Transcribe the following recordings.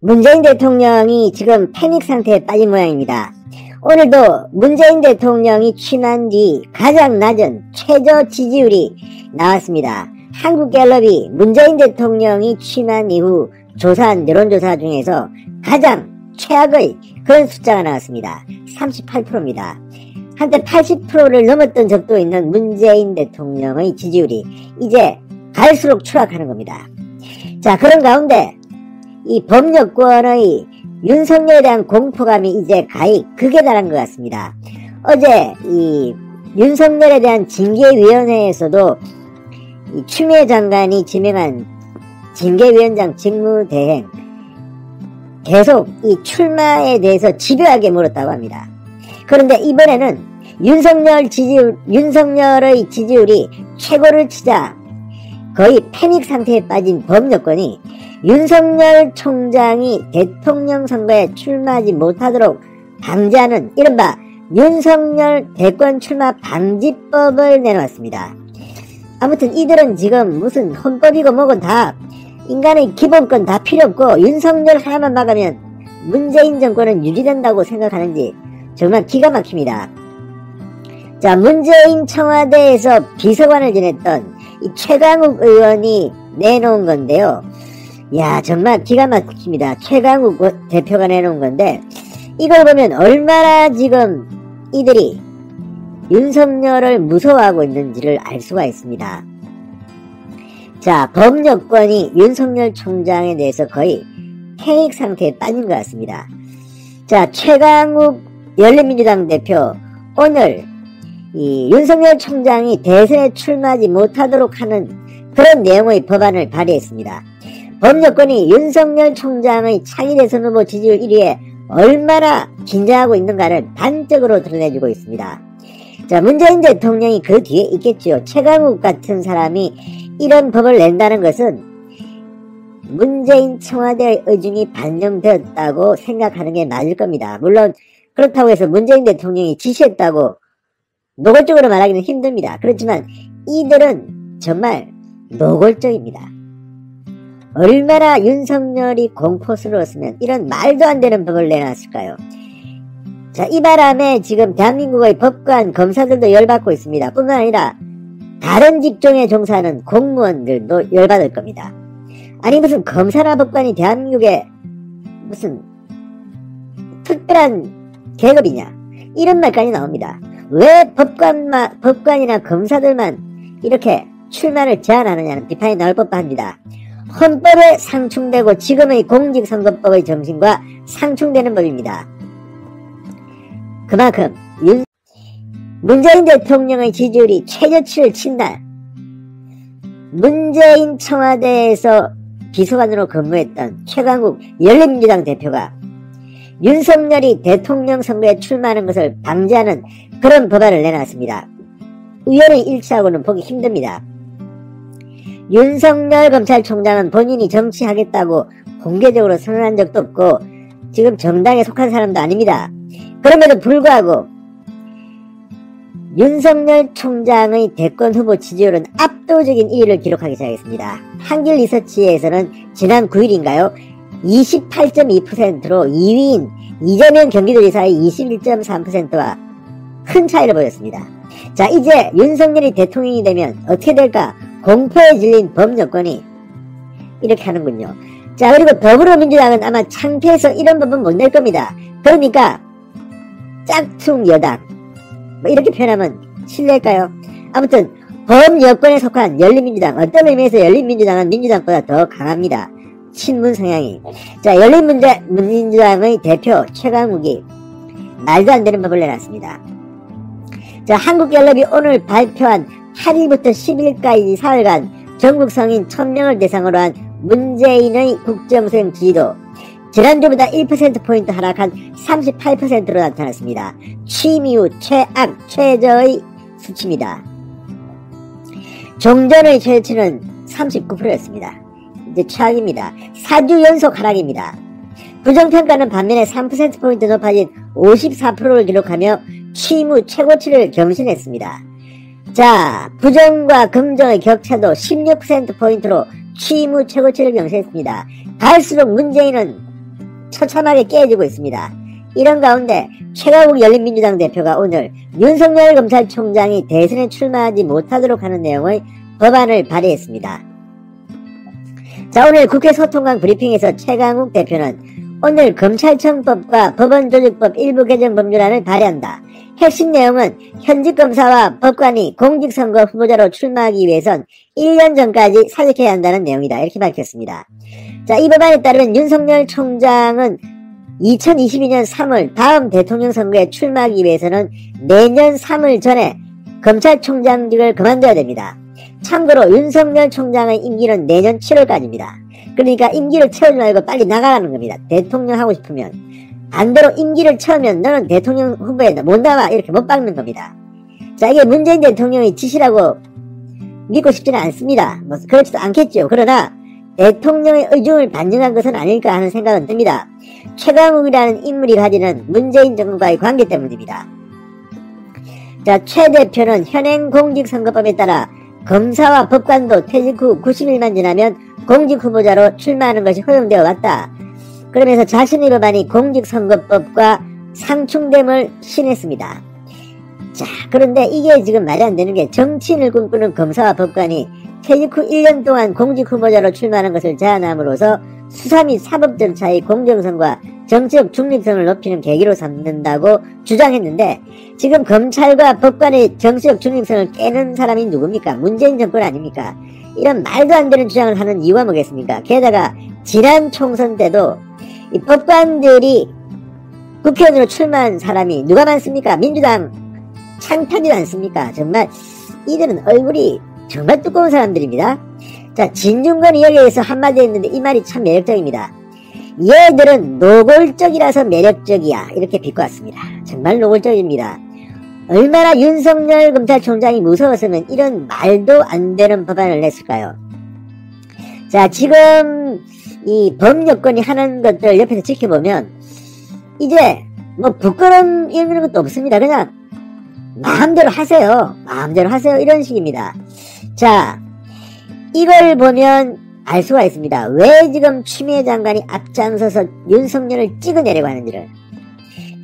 문재인 대통령이 지금 패닉 상태에 빠진 모양입니다. 오늘도 문재인 대통령이 취임한 뒤 가장 낮은 최저 지지율이 나왔습니다. 한국갤럽이 문재인 대통령이 취임한 이후 조사한 여론조사 중에서 가장 최악의 그런 숫자가 나왔습니다. 38%입니다. 한때 80%를 넘었던 적도 있는 문재인 대통령의 지지율이 이제 갈수록 추락하는 겁니다. 자, 그런 가운데 이 법여권의 윤석열에 대한 공포감이 이제 가히 극에 달한 것 같습니다. 어제 이 윤석열에 대한 징계위원회에서도 이 추미애 장관이 지명한 징계위원장 직무대행 계속 이 출마에 대해서 집요하게 물었다고 합니다. 그런데 이번에는 윤석열의 지지율이 최고를 치자 거의 패닉 상태에 빠진 법여권이 윤석열 총장이 대통령 선거에 출마하지 못하도록 방지하는 이른바 윤석열 대권 출마 방지법을 내놓았습니다. 아무튼 이들은 지금 무슨 헌법이고 뭐고 다 인간의 기본권 다 필요 없고 윤석열 하나만 막으면 문재인 정권은 유지된다고 생각하는지 정말 기가 막힙니다. 자, 문재인 청와대에서 비서관을 지냈던 이 최강욱 의원이 내놓은 건데요. 야, 정말 기가 막힙니다. 최강욱 대표가 내놓은 건데 이걸 보면 얼마나 지금 이들이 윤석열을 무서워하고 있는지를 알 수가 있습니다. 자, 법여권이 윤석열 총장에 대해서 거의 패닉 상태에 빠진 것 같습니다. 자, 최강욱 열린민주당 대표 오늘 이 윤석열 총장이 대선에 출마하지 못하도록 하는 그런 내용의 법안을 발의했습니다. 법여권이 윤석열 총장의 차기 대선 후보 지지율 1위에 얼마나 긴장하고 있는가를 단적으로 드러내주고 있습니다. 자, 문재인 대통령이 그 뒤에 있겠지요. 최강욱 같은 사람이 이런 법을 낸다는 것은 문재인 청와대의 의중이 반영되었다고 생각하는 게 맞을 겁니다. 물론 그렇다고 해서 문재인 대통령이 지시했다고 노골적으로 말하기는 힘듭니다. 그렇지만 이들은 정말 노골적입니다. 얼마나 윤석열이 공포스러웠으면 이런 말도 안 되는 법을 내놨을까요? 자, 이 바람에 지금 대한민국의 법관, 검사들도 열받고 있습니다. 뿐만 아니라 다른 직종에 종사하는 공무원들도 열받을 겁니다. 아니 무슨 검사나 법관이 대한민국에 무슨 특별한 계급이냐 이런 말까지 나옵니다. 왜 법관이나 검사들만 이렇게 출마를 제한하느냐는 비판이 나올 법합니다. 헌법에 상충되고 지금의 공직선거법의 정신과 상충되는 법입니다. 그만큼 문재인 대통령의 지지율이 최저치를 친 날 문재인 청와대에서 비서관으로 근무했던 최강욱 열린민주당 대표가 윤석열이 대통령 선거에 출마하는 것을 방지하는 그런 법안을 내놨습니다. 우연의 일치하고는 보기 힘듭니다. 윤석열 검찰총장은 본인이 정치하겠다고 공개적으로 선언한 적도 없고 지금 정당에 속한 사람도 아닙니다. 그럼에도 불구하고 윤석열 총장의 대권 후보 지지율은 압도적인 1위를 기록하기 시작했습니다. 한길리서치에서는 지난 9일인가요? 28.2%로 2위인 이재명 경기도지사의 21.3%와 큰 차이를 보였습니다. 자, 이제 윤석열이 대통령이 되면 어떻게 될까? 공포에 질린 법여권이 이렇게 하는군요. 자, 그리고 더불어민주당은 아마 창피해서 이런 법은 못 낼 겁니다. 그러니까 짝퉁 여당 뭐 이렇게 표현하면 실례일까요? 아무튼 범여권에 속한 열린민주당, 어떤 의미에서 열린민주당은 민주당보다 더 강합니다. 친문 성향이. 자, 열린민주당의 대표 최강욱이 말도 안 되는 법을 내놨습니다. 자, 한국갤럽이 오늘 발표한 8일부터 10일까지 사흘간 전국 성인 1000명을 대상으로 한 문재인의 국정수행 지지도 지난주보다 1%포인트 하락한 38%로 나타났습니다. 취임 이후 최저의 수치입니다. 종전의 최저치는 39%였습니다. 이제 최악입니다. 4주 연속 하락입니다. 부정평가는 반면에 3%포인트 높아진 54%를 기록하며 취임 후 최고치를 경신했습니다. 자, 부정과 긍정의 격차도 16%포인트로 취임 후 최고치를 경신했습니다. 갈수록 문재인은 처참하게 깨지고 있습니다. 이런 가운데 최강욱 열린민주당 대표가 오늘 윤석열 검찰총장이 대선에 출마하지 못하도록 하는 내용의 법안을 발의했습니다. 자, 오늘 국회 소통관 브리핑에서 최강욱 대표는 오늘 검찰청법과 법원조직법 일부 개정 법률안을 발의한다. 핵심 내용은 현직 검사와 법관이 공직선거 후보자로 출마하기 위해선 1년 전까지 사직해야 한다는 내용이다. 이렇게 밝혔습니다. 자, 이 법안에 따르면 윤석열 총장은 2022년 3월 다음 대통령 선거에 출마하기 위해서는 내년 3월 전에 검찰총장직을 그만둬야 됩니다. 참고로 윤석열 총장의 임기는 내년 7월까지입니다. 그러니까 임기를 채우지 말고 빨리 나가라는 겁니다. 대통령 하고 싶으면. 반대로 임기를 채우면 너는 대통령 후보에 못 나와 이렇게 못 박는 겁니다. 자, 이게 문재인 대통령의 지시라고 믿고 싶지는 않습니다. 뭐 그렇지도 않겠죠. 그러나 대통령의 의중을 반영한 것은 아닐까 하는 생각은 듭니다. 최강욱이라는 인물이 가지는 문재인 정부와의 관계 때문입니다. 자, 최 대표는 현행 공직선거법에 따라 검사와 법관도 퇴직 후 90일만 지나면 공직 후보자로 출마하는 것이 허용되어 왔다. 그러면서 자신의 법안이 공직선거법과 상충됨을 신했습니다. 자, 그런데 이게 지금 말이 안 되는 게 정치인을 꿈꾸는 검사와 법관이 퇴직 후 1년 동안 공직 후보자로 출마하는 것을 제한함으로써 수사 및 사법 절차의 공정성과 정치적 중립성을 높이는 계기로 삼는다고 주장했는데 지금 검찰과 법관의 정치적 중립성을 깨는 사람이 누굽니까? 문재인 정권 아닙니까? 이런 말도 안 되는 주장을 하는 이유가 뭐겠습니까? 게다가 지난 총선 때도 이 법관들이 국회의원으로 출마한 사람이 누가 많습니까? 민주당 창편이 많습니까? 정말 이들은 얼굴이 정말 두꺼운 사람들입니다. 자, 진중권 이야기에서 한마디 했는데 이 말이 참 매력적입니다. 얘들은 노골적이라서 매력적이야. 이렇게 비꼬았습니다. 정말 노골적입니다. 얼마나 윤석열 검찰총장이 무서웠으면 이런 말도 안 되는 법안을 냈을까요? 자, 지금 이 법여권이 하는 것들 옆에서 지켜보면 이제 뭐 부끄러움 이런 것도 없습니다. 그냥 마음대로 하세요. 마음대로 하세요. 이런 식입니다. 자, 이걸 보면 알 수가 있습니다. 왜 지금 추미애 장관이 앞장서서 윤석열을 찍어내려고 하는지를.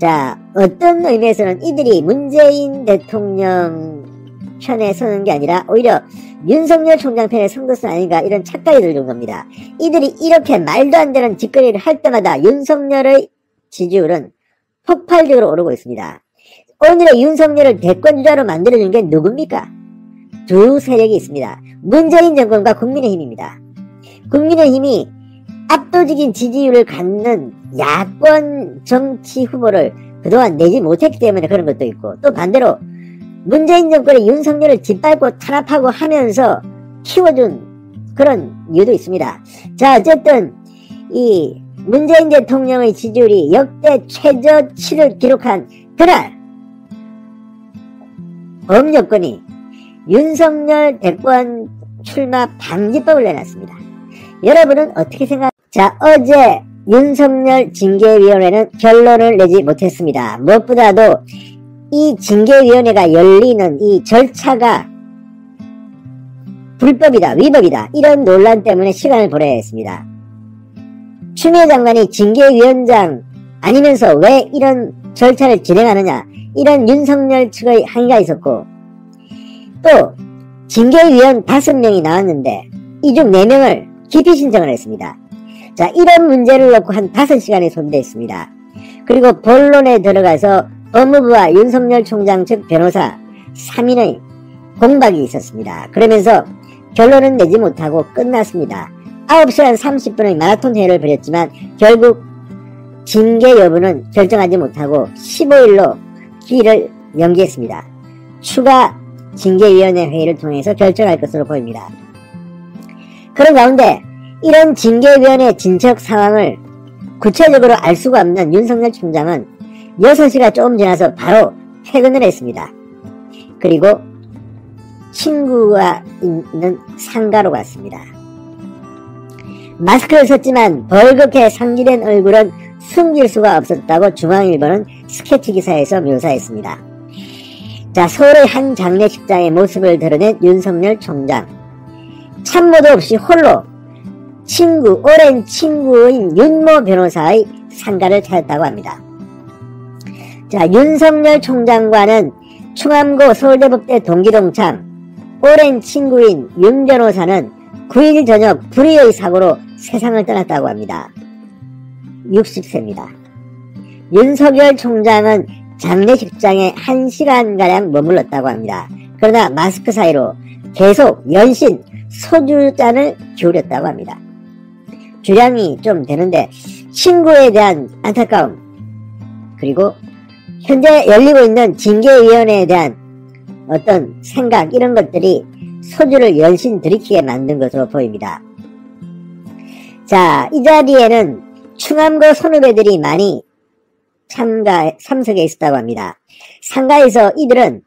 자, 어떤 의미에서는 이들이 문재인 대통령 편에 서는 게 아니라 오히려 윤석열 총장 편에 선 것은 아닌가 이런 착각이 들는 겁니다. 이들이 이렇게 말도 안 되는 짓거리를 할 때마다 윤석열의 지지율은 폭발적으로 오르고 있습니다. 오늘의 윤석열을 대권주자로 만들어준 게 누굽니까? 두 세력이 있습니다. 문재인 정권과 국민의힘입니다. 국민의힘이 압도적인 지지율을 갖는 야권 정치 후보를 그동안 내지 못했기 때문에 그런 것도 있고, 또 반대로 문재인 정권의 윤석열을 짓밟고 탄압하고 하면서 키워준 그런 이유도 있습니다. 자, 어쨌든 이 문재인 대통령의 지지율이 역대 최저치를 기록한 그날 법여권이 윤석열 대권 출마 방지법을 내놨습니다. 여러분은 어떻게 생각하세요? 자, 어제 윤석열 징계위원회는 결론을 내지 못했습니다. 무엇보다도 이 징계위원회가 열리는 이 절차가 불법이다, 위법이다, 이런 논란 때문에 시간을 보내야 했습니다. 추미애 장관이 징계위원장 아니면서 왜 이런 절차를 진행하느냐, 이런 윤석열 측의 항의가 있었고, 또 징계위원 5명이 나왔는데 이 중 4명을 기피 신청을 했습니다. 자, 이런 문제를 놓고 한 5시간이 소요됐습니다. 그리고 본론에 들어가서 법무부와 윤석열 총장 측 변호사 3인의 공박이 있었습니다. 그러면서 결론은 내지 못하고 끝났습니다. 9시간 30분의 마라톤 회의를 벌였지만 결국 징계 여부는 결정하지 못하고 15일로 기일을 연기했습니다. 추가 징계위원회 회의를 통해서 결정할 것으로 보입니다. 그런 가운데 이런 징계위원회 진척 상황을 구체적으로 알 수가 없는 윤석열 총장은 6시가 조금 지나서 바로 퇴근을 했습니다. 그리고 친구가 있는 상가로 갔습니다. 마스크를 썼지만 벌겋게 상기된 얼굴은 숨길 수가 없었다고 중앙일보는 스케치 기사에서 묘사했습니다. 자, 서울의 한 장례식장의 모습을 드러낸 윤석열 총장. 참모도 없이 홀로 오랜 친구인 윤모 변호사의 상가를 찾았다고 합니다. 자, 윤석열 총장과는 충암고 서울대법대 동기동참, 오랜 친구인 윤 변호사는 9일 저녁 불의의 사고로 세상을 떠났다고 합니다. 60세입니다. 윤석열 총장은 장례식장에 1시간가량 머물렀다고 합니다. 그러나 마스크 사이로 계속 연신 소주잔을 기울였다고 합니다. 주량이 좀 되는데 친구에 대한 안타까움, 그리고 현재 열리고 있는 징계위원회에 대한 어떤 생각, 이런 것들이 소주를 연신 들이키게 만든 것으로 보입니다. 자, 이 자리에는 충암고 선후배들이 많이 참석해 있었다고 합니다. 상가에서 이들은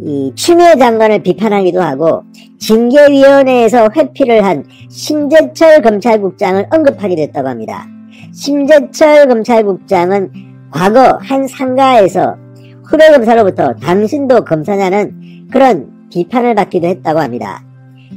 이 추미애 장관을 비판하기도 하고 징계위원회에서 회피를 한 심재철 검찰국장을 언급하기도 했다고 합니다. 심재철 검찰국장은 과거 한 상가에서 후배 검사로부터 당신도 검사냐는 그런 비판을 받기도 했다고 합니다.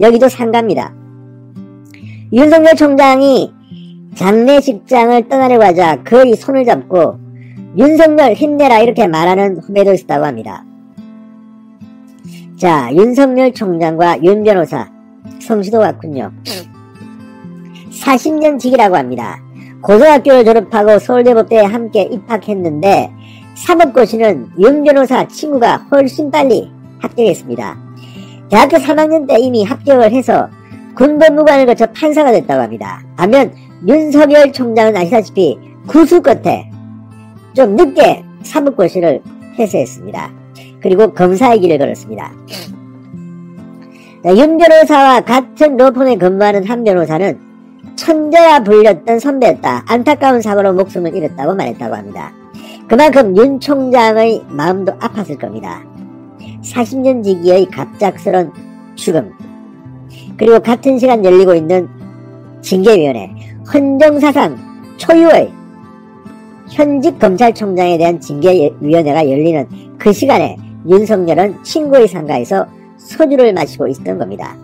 여기도 상가입니다. 윤석열 총장이 장례식장을 떠나려고 하자 그의 손을 잡고 윤석열 힘내라 이렇게 말하는 후배도 있었다고 합니다. 자, 윤석열 총장과 윤 변호사 성씨도 같군요. 40년 직이라고 합니다. 고등학교를 졸업하고 서울대법대에 함께 입학했는데 사법고시는 윤 변호사 친구가 훨씬 빨리 합격했습니다. 대학교 3학년 때 이미 합격을 해서 군법무관을 거쳐 판사가 됐다고 합니다. 반면 윤석열 총장은 아시다시피 구수 끝에 좀 늦게 사법고시를 해소했습니다. 그리고 검사의 길을 걸었습니다. 윤 변호사와 같은 로펌에 근무하는 한 변호사는 천재라 불렸던 선배였다. 안타까운 사고로 목숨을 잃었다고 말했다고 합니다. 그만큼 윤 총장의 마음도 아팠을 겁니다. 40년 지기의 갑작스런 죽음, 그리고 같은 시간 열리고 있는 징계위원회, 헌정사상 초유의 현직 검찰총장에 대한 징계위원회가 열리는 그 시간에 윤석열은 친구의 상가에서 소주를 마시고 있었던 겁니다.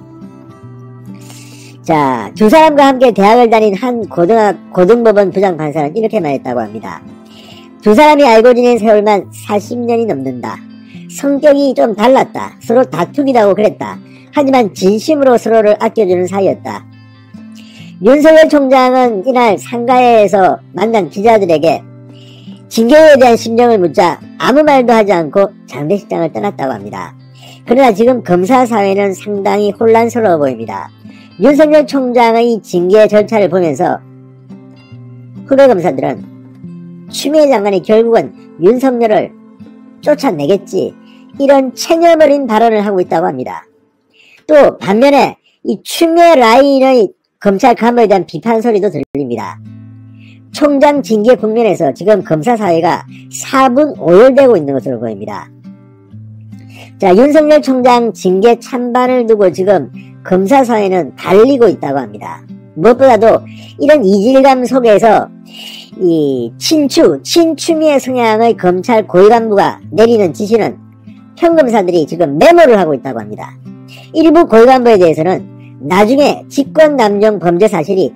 자, 두 사람과 함께 대학을 다닌 한 고등법원 부장판사는 이렇게 말했다고 합니다. 두 사람이 알고 지낸 세월만 40년이 넘는다. 성격이 좀 달랐다. 서로 다투기도 하고 그랬다. 하지만 진심으로 서로를 아껴주는 사이였다. 윤석열 총장은 이날 상가에서 만난 기자들에게 징계에 대한 심정을 묻자 아무 말도 하지 않고 장례식장을 떠났다고 합니다. 그러나 지금 검사 사회는 상당히 혼란스러워 보입니다. 윤석열 총장의 징계 절차를 보면서 후배 검사들은 추미애 장관이 결국은 윤석열을 쫓아내겠지, 이런 체념어린 발언을 하고 있다고 합니다. 또 반면에 이 추미애 라인의 검찰 간부에 대한 비판 소리도 들립니다. 총장 징계 국면에서 지금 검사 사회가 4분 오열되고 있는 것으로 보입니다. 자, 윤석열 총장 징계 찬반을 두고 지금 검사 사회는 갈리고 있다고 합니다. 무엇보다도 이런 이질감 속에서 이 친추미애 성향의 검찰 고위 간부가 내리는 지시는 평검사들이 지금 메모를 하고 있다고 합니다. 일부 고위 간부에 대해서는 나중에 직권남용 범죄 사실이